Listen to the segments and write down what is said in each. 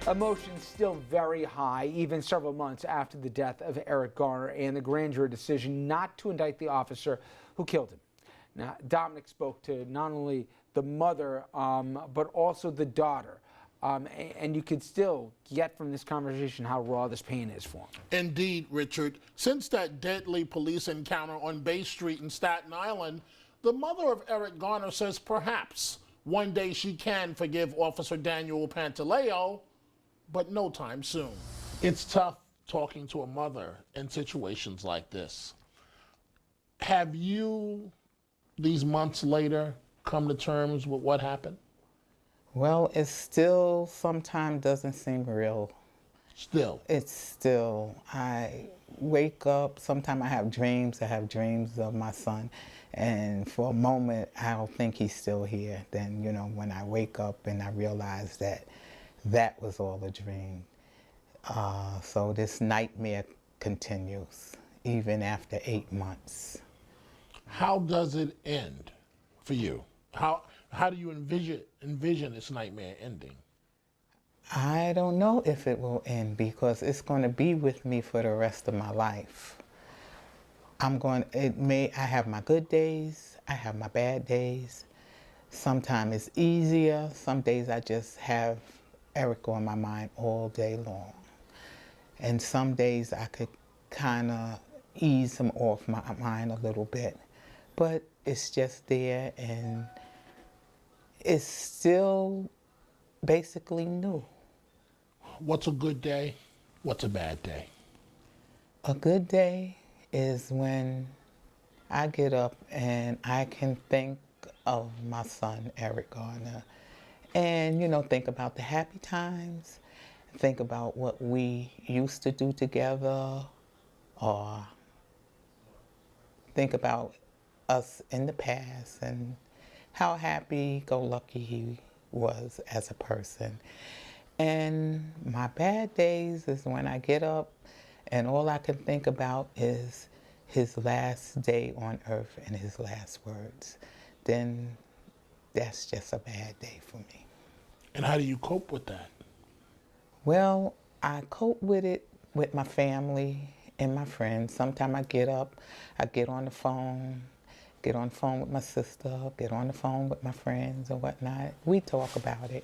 Emotions still very high, even several months after the death of Eric Garner and the grand jury decision not to indict the officer who killed him. Now, Dominick spoke to not only the mother, but also the daughter. And you could still get from this conversation how raw this pain is for him. Indeed, Richard. Since that deadly police encounter on Bay Street in Staten Island, the mother of Eric Garner says perhaps one day she can forgive Officer Daniel Pantaleo, but no time soon. It's tough talking to a mother in situations like this. Have you, these months later, come to terms with what happened? Well, it still sometimes doesn't seem real. Still? It's still, I wake up, sometimes I have dreams of my son, and for a moment I don't think he's still here. Then, when I wake up and I realize that that was all a dream. So this nightmare continues, even after 8 months. How does it end for you? How do you envision this nightmare ending? I don't know if it will end because it's going to be with me for the rest of my life. I have my good days, I have my bad days. Sometimes it's easier, some days I just have Eric on my mind all day long. And some days I could kind of ease him off my mind a little bit. But it's just there, and it's still basically new. What's a good day? What's a bad day? A good day is when I get up and I can think of my son, Eric Garner, and, think about the happy times, think about what we used to do together, or think about us in the past and how happy-go-lucky he was as a person. And my bad days is when I get up and all I can think about is his last day on earth and his last words. Then that's just a bad day for me. And how do you cope with that? Well, I cope with it with my family and my friends. Sometimes I get up, I get on the phone with my sister, get on the phone with my friends and whatnot. We talk about it.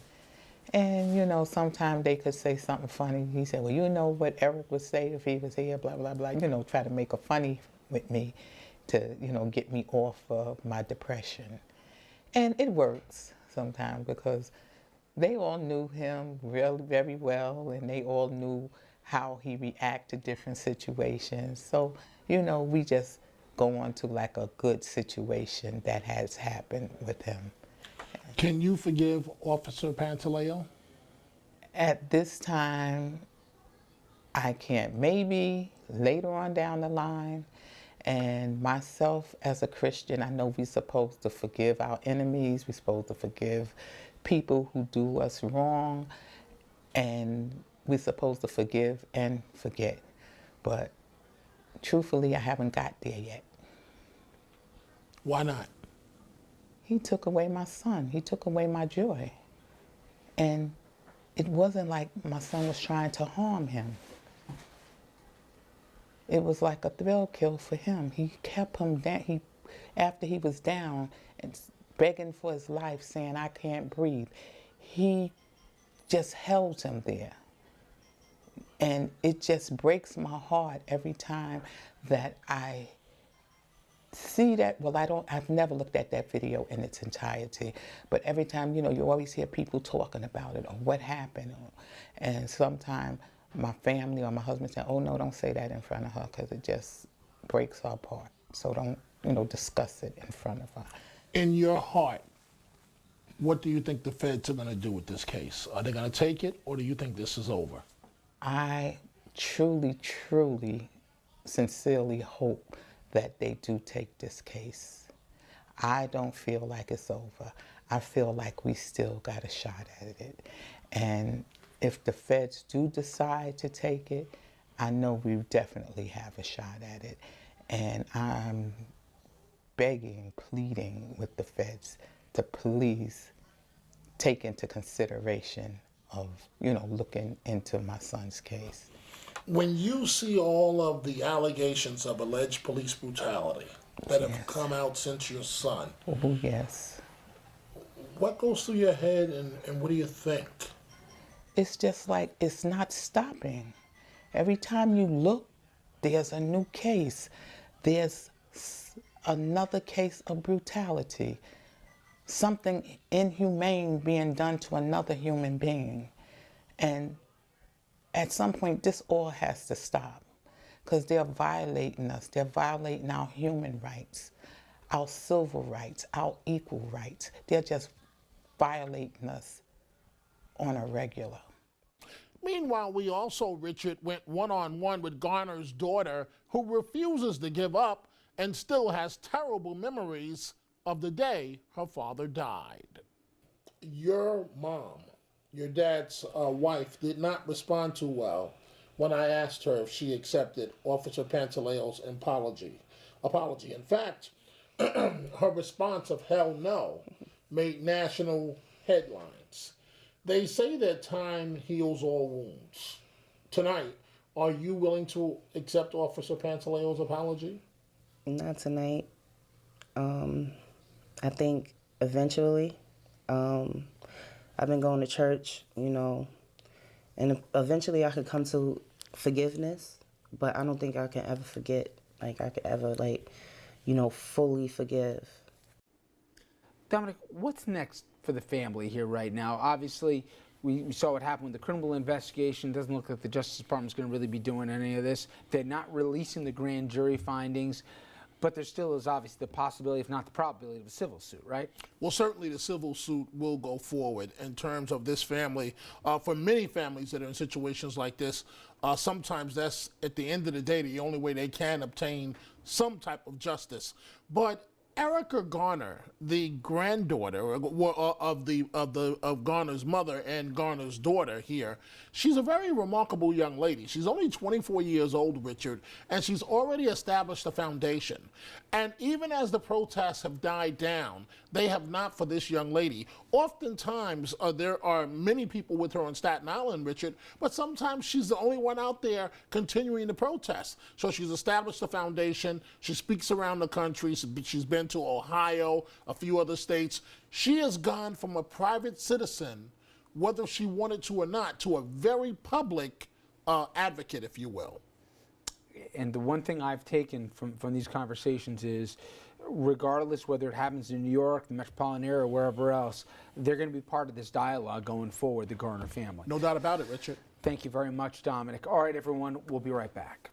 And, sometimes they could say something funny. He said, well, you know what Eric would say if he was here, blah, blah, blah. Try to make a funny with me to, get me off of my depression. And it works sometimes because they all knew him really very well, and they all knew how he reacted to different situations. So, we just go on to like a good situation that has happened with him. Can you forgive Officer Pantaleo? At this time, I can't. Maybe later on down the line. And myself as a Christian, I know we're supposed to forgive our enemies. We're supposed to forgive people who do us wrong. And we're supposed to forgive and forget. But truthfully, I haven't got there yet. Why not? He took away my son. He took away my joy. And it wasn't like my son was trying to harm him. It was like a thrill kill for him. He kept him down. After he was down and begging for his life, saying, I can't breathe, he just held him there. And it just breaks my heart every time that I see that. Well, I've never looked at that video in its entirety, but every time, you always hear people talking about it or what happened. And sometimes my family or my husband say, oh no, don't say that in front of her because it just breaks her apart. So don't, discuss it in front of her. In your heart, what do you think the feds are going to do with this case? Are they going to take it, or do you think this is over? I truly, truly, sincerely hope that they do take this case. I don't feel like it's over. I feel like we still got a shot at it. And if the feds do decide to take it, I know we definitely have a shot at it. And I'm begging, pleading with the feds to please take into consideration looking into my son's case. When you see all of the allegations of alleged police brutality that have come out since your son, Oh, yes. what goes through your head and what do you think? It's just like it's not stopping. Every time you look, there's a new case. There's another case of brutality. Something inhumane being done to another human being. And at some point, this all has to stop because they're violating us. They're violating our human rights, our civil rights, our equal rights. They're just violating us on a regular. Meanwhile, we also, Richard, went one-on-one with Garner's daughter, who refuses to give up and still has terrible memories of the day her father died. Your mom, your dad's wife, did not respond too well when I asked her if she accepted Officer Pantaleo's apology. In fact, her response of hell no made national headlines. They say that time heals all wounds. Tonight, are you willing to accept Officer Pantaleo's apology? Not tonight. I think eventually. I've been going to church, and eventually I could come to forgiveness, but I don't think I can ever forget. Like, I could ever, fully forgive. Dominick, what's next for the family here right now? Obviously, we saw what happened with the criminal investigation. It doesn't look like the Justice Department's going to really be doing any of this. They're not releasing the grand jury findings, but there still is obviously the possibility, if not the probability, of a civil suit, right? Well, certainly the civil suit will go forward in terms of this family. For many families that are in situations like this, sometimes that's, at the end of the day, the only way they can obtain some type of justice. But Eric Garner, the granddaughter of Garner's mother and Garner's daughter here, she's a very remarkable young lady. She's only 24 years old, Richard, and she's already established a foundation. And even as the protests have died down, they have not for this young lady. Oftentimes, there are many people with her on Staten Island, Richard, but sometimes she's the only one out there continuing the protest. So she's established a foundation. She speaks around the country. She's been to Ohio, a few other states. She has gone from a private citizen, whether she wanted to or not, to a very public advocate, if you will. And the one thing I've taken from these conversations is, regardless whether it happens in New York, the metropolitan area, or wherever else, they're going to be part of this dialogue going forward, the Garner family. No doubt about it, Richard. Thank you very much, Dominick. All right, everyone, we'll be right back.